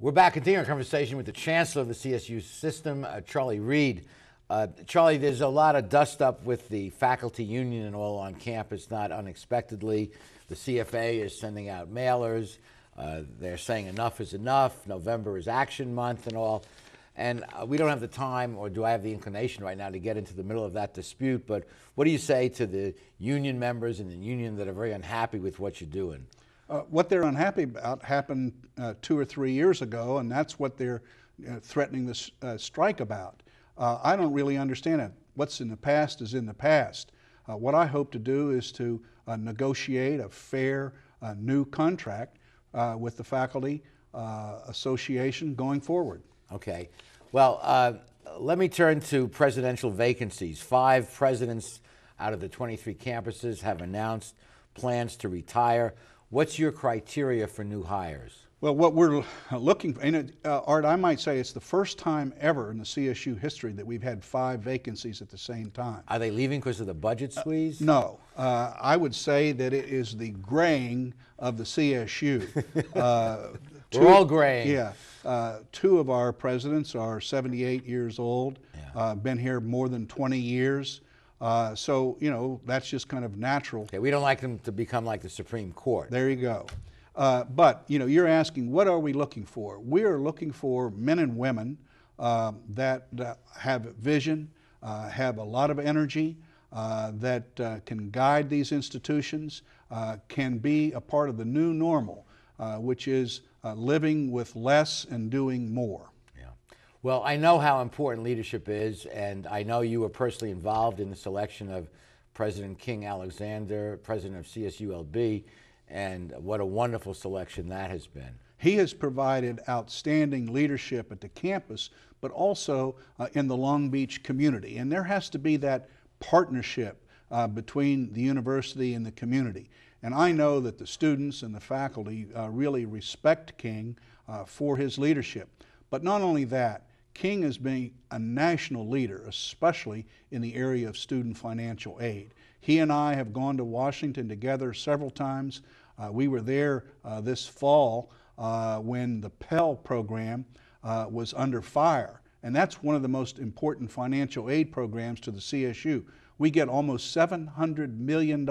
We're back continuing our conversation with the Chancellor of the CSU system, Charlie Reed. Charlie, there's a lot of dust up with the faculty union and all on campus, not unexpectedly. The CFA is sending out mailers. They're saying enough is enough. November is action month and all. And we don't have the time, or do I have the inclination right now, to get into the middle of that dispute. But what do you say to the union members in the union that are very unhappy with what you're doing? What they're unhappy about happened 2 or 3 years ago, and that's what they're threatening this strike about. I don't really understand it. What's in the past is in the past. What I hope to do is to negotiate a fair new contract with the faculty association going forward. Okay. Well, let me turn to presidential vacancies. 5 presidents out of the 23 campuses have announced plans to retire. What's your criteria for new hires? Well, what we're looking for, and Art, I might say it's the first time ever in the CSU history that we've had 5 vacancies at the same time. Are they leaving because of the budget squeeze? No. I would say that it is the graying of the CSU. We're all graying. Yeah. 2 of our presidents are 78 years old, been here more than 20 years. So, you know, that's just kind of natural. Okay, we don't like them to become like the Supreme Court. There you go. But, you know, you're asking, what are we looking for? We are looking for men and women that have vision, have a lot of energy, that can guide these institutions, can be a part of the new normal, which is living with less and doing more. Well, I know how important leadership is, and I know you were personally involved in the selection of President King Alexander, president of CSULB, and what a wonderful selection that has been. He has provided outstanding leadership at the campus, but also in the Long Beach community. And there has to be that partnership between the university and the community. And I know that the students and the faculty really respect King for his leadership. But not only that, King has been a national leader, especially in the area of student financial aid. He and I have gone to Washington together several times. We were there this fall when the Pell program was under fire. And that's one of the most important financial aid programs to the CSU. We get almost $700 million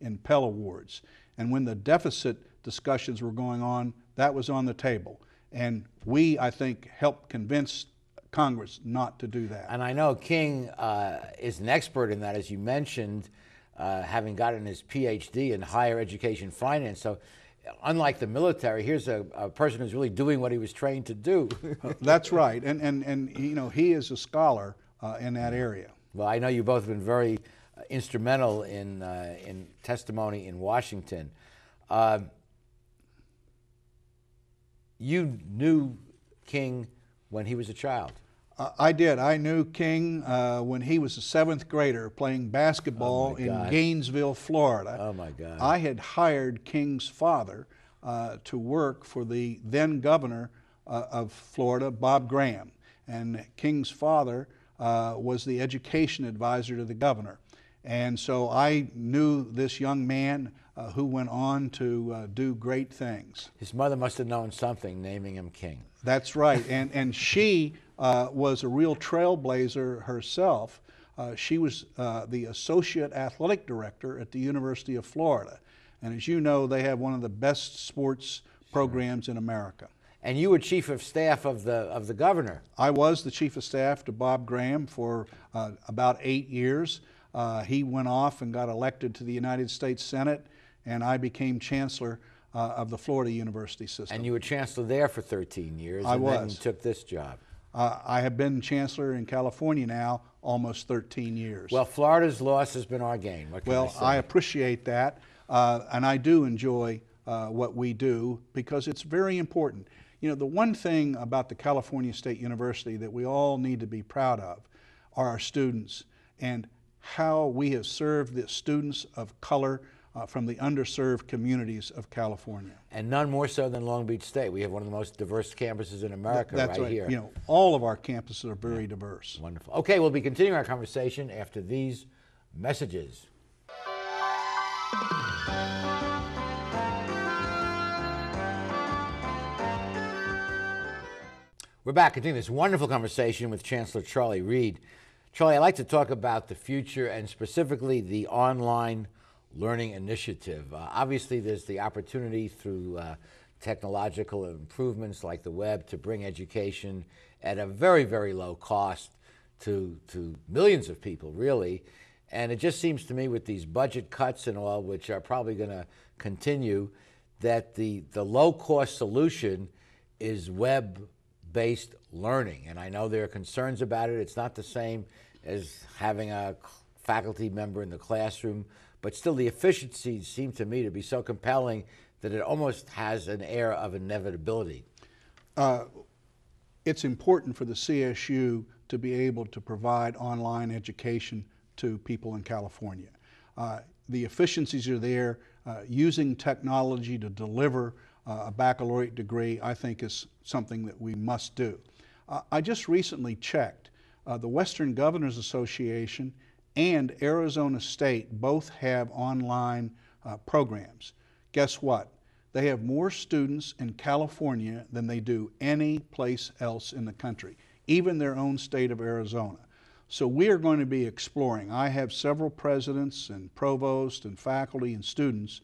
in Pell awards. And when the deficit discussions were going on, that was on the table. And we, I think, helped convince Congress not to do that. And I know King is an expert in that, as you mentioned, having gotten his PhD in higher education finance. So unlike the military, here's a person who's really doing what he was trained to do. That's right. And you know, he is a scholar in that area. Well, I know you both have been very instrumental in testimony in Washington. You knew King when he was a child. I did. I knew King when he was a 7th grader playing basketball in Gainesville, Florida. Oh my God. I had hired King's father to work for the then governor of Florida, Bob Graham. And King's father was the education advisor to the governor. And so I knew this young man who went on to do great things. His mother must have known something, naming him King. That's right. And she was a real trailblazer herself. She was the associate athletic director at the University of Florida. And as you know, they have one of the best sports programs in America. And you were chief of staff of the governor. I was the chief of staff to Bob Graham for about 8 years. He went off and got elected to the United States Senate, and I became chancellor of the Florida University system. And you were chancellor there for 13 years. I was. And then you took this job. I have been chancellor in California now almost 13 years. Well, Florida's loss has been our gain. What can I say? I appreciate that, and I do enjoy what we do because it's very important. You know, the one thing about the California State University that we all need to be proud of are our students and how we have served the students of color from the underserved communities of California. And none more so than Long Beach State. We have one of the most diverse campuses in America. That's right here. You know, all of our campuses are very diverse. Wonderful. Okay, we'll be continuing our conversation after these messages. We're back continuing this wonderful conversation with Chancellor Charlie Reid. Charlie, I'd like to talk about the future and specifically the online learning initiative. Obviously, there's the opportunity through technological improvements like the web to bring education at a very, very low cost to millions of people, really. And it just seems to me with these budget cuts and all, which are probably going to continue, that the low-cost solution is web-based learning. And I know there are concerns about it. It's not the same as having a faculty member in the classroom, but still the efficiencies seem to me to be so compelling that it almost has an air of inevitability. It's important for the CSU to be able to provide online education to people in California. The efficiencies are there. Using technology to deliver a baccalaureate degree, I think, is something that we must do. I just recently checked. The Western Governors Association and Arizona State both have online programs. Guess what? They have more students in California than they do any place else in the country, even their own state of Arizona. So we are going to be exploring. I have several presidents and provosts and faculty and students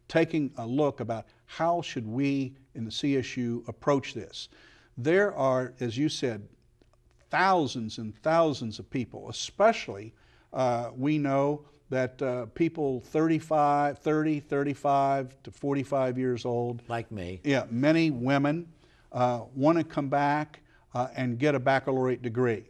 taking a look about how should we in the CSU approach this. There are, as you said, thousands and thousands of people, especially we know that people 30, 35 to 45 years old. Like me. Yeah, many women want to come back and get a baccalaureate degree.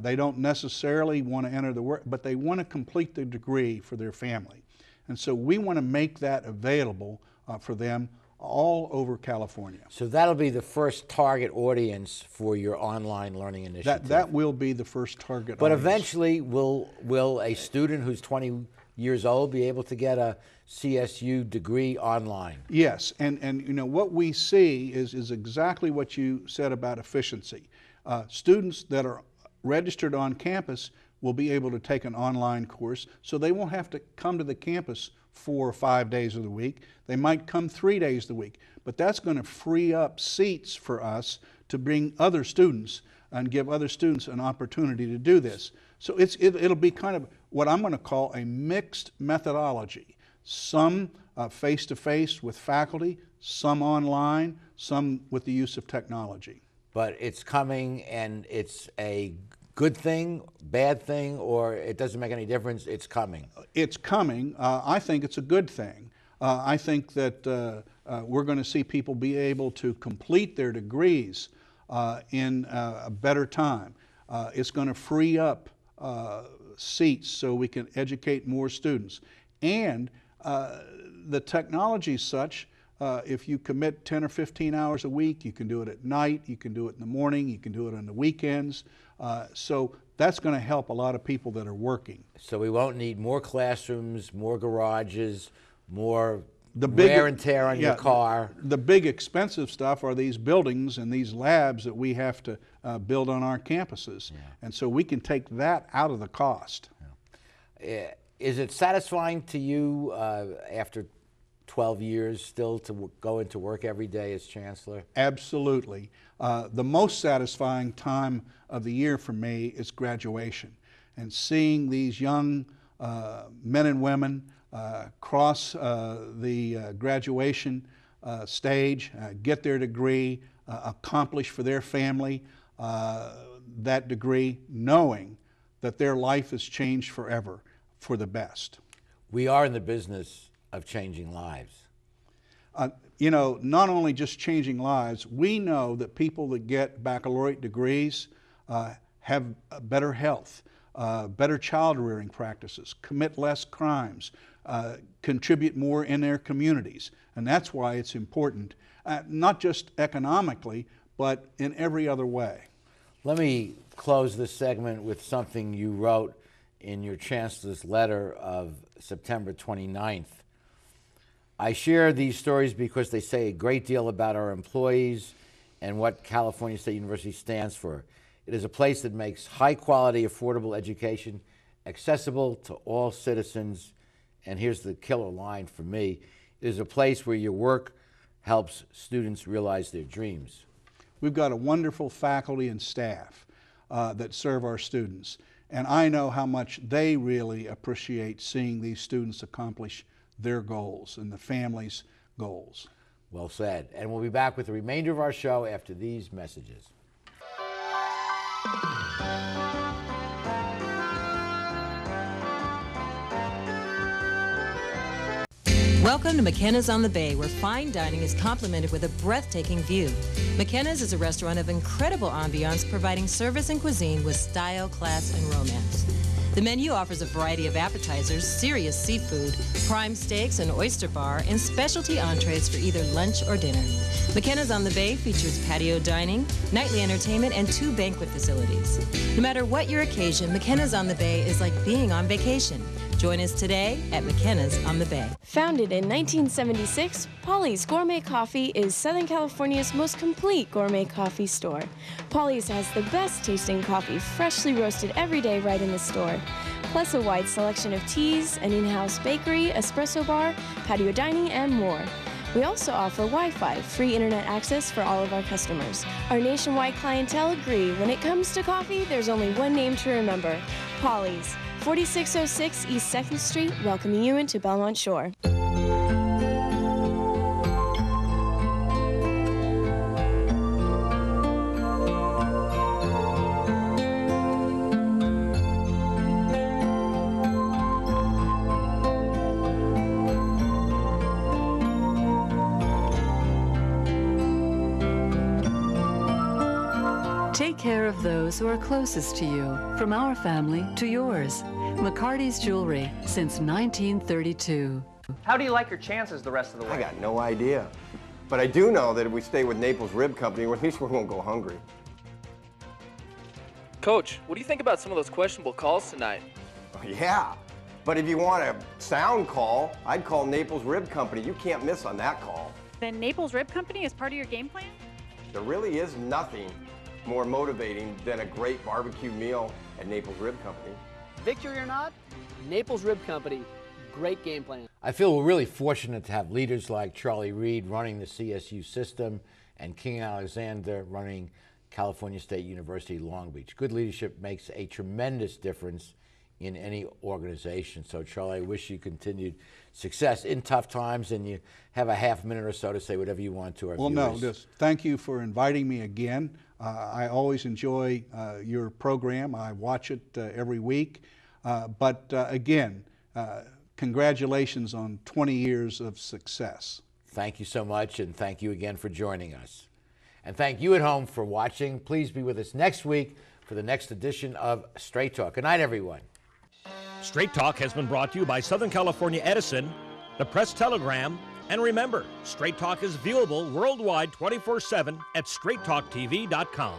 They don't necessarily want to enter the work, but they want to complete the degree for their family. And so we want to make that available for them all over California. So that'll be the first target audience for your online learning initiative. That will be the first target But audience. eventually, will a student who's 20 years old be able to get a CSU degree online? Yes, and you know what we see is exactly what you said about efficiency. Students that are registered on campus will be able to take an online course, so they won't have to come to the campus 4 or 5 days of the week. They might come 3 days of the week, but that's going to free up seats for us to bring other students and give other students an opportunity to do this. So it'll be kind of what I'm going to call a mixed methodology. Some face-to-face with faculty, some online, some with the use of technology. But it's coming, and it's a good thing, bad thing, or it doesn't make any difference, it's coming? It's coming. I think it's a good thing. I think that we're going to see people be able to complete their degrees in a better time. It's going to free up seats so we can educate more students. And the technology is such, if you commit 10 or 15 hours a week, you can do it at night, you can do it in the morning, you can do it on the weekends. So that's going to help a lot of people that are working. So we won't need more classrooms, more garages, more wear and tear on your car. The big expensive stuff are these buildings and these labs that we have to build on our campuses. Yeah. And so we can take that out of the cost. Yeah. Is it satisfying to you after 12 years still to go into work every day as Chancellor? Absolutely. The most satisfying time of the year for me is graduation, and seeing these young men and women cross the graduation stage, get their degree, accomplish for their family that degree, knowing that their life has changed forever for the best. We are in the business of changing lives. You know, not only just changing lives, we know that people that get baccalaureate degrees have better health, better child rearing practices, commit less crimes, contribute more in their communities. And that's why it's important, not just economically, but in every other way. Let me close this segment with something you wrote in your Chancellor's letter of September 29th. I share these stories because they say a great deal about our employees and what California State University stands for. It is a place that makes high-quality, affordable education accessible to all citizens. And here's the killer line for me. It is a place where your work helps students realize their dreams. We've got a wonderful faculty and staff that serve our students. And I know how much they really appreciate seeing these students accomplish their goals and the family's goals. Well said. And we'll be back with the remainder of our show after these messages. Welcome to McKenna's on the Bay, where fine dining is complemented with a breathtaking view. McKenna's is a restaurant of incredible ambiance, providing service and cuisine with style, class, and romance. The menu offers a variety of appetizers, serious seafood, prime steaks, an oyster bar, and specialty entrees for either lunch or dinner. McKenna's on the Bay features patio dining, nightly entertainment, and 2 banquet facilities. No matter what your occasion, McKenna's on the Bay is like being on vacation. Join us today at McKenna's on the Bay. Founded in 1976, Polly's Gourmet Coffee is Southern California's most complete gourmet coffee store. Polly's has the best tasting coffee, freshly roasted every day right in the store, plus a wide selection of teas, an in-house bakery, espresso bar, patio dining, and more. We also offer Wi-Fi, free internet access for all of our customers. Our nationwide clientele agree, when it comes to coffee, there's only one name to remember: Polly's. 4606 East 2nd Street, welcoming you into Belmont Shore. Take care of those who are closest to you, from our family to yours. McCarty's Jewelry, since 1932. How do you like your chances the rest of the way? I got no idea. But I do know that if we stay with Naples Rib Company, at least we won't go hungry. Coach, what do you think about some of those questionable calls tonight? Yeah, but if you want a sound call, I'd call Naples Rib Company. You can't miss on that call. Then Naples Rib Company is part of your game plan? There really is nothing more motivating than a great barbecue meal at Naples Rib Company. Victory or not, Naples Rib Company, great game plan. I feel we're really fortunate to have leaders like Charlie Reed running the CSU system and King Alexander running California State University Long Beach. Good leadership makes a tremendous difference in any organization. So Charlie, I wish you continued success in tough times, and you have a half minute or so to say whatever you want to our viewers. No, just thank you for inviting me again. I always enjoy your program. I watch it every week. But again, congratulations on 20 years of success. Thank you so much, and thank you again for joining us. And thank you at home for watching. Please be with us next week for the next edition of Straight Talk. Good night, everyone. Straight Talk has been brought to you by Southern California Edison, the Press Telegram, and remember, Straight Talk is viewable worldwide 24/7 at straighttalktv.com.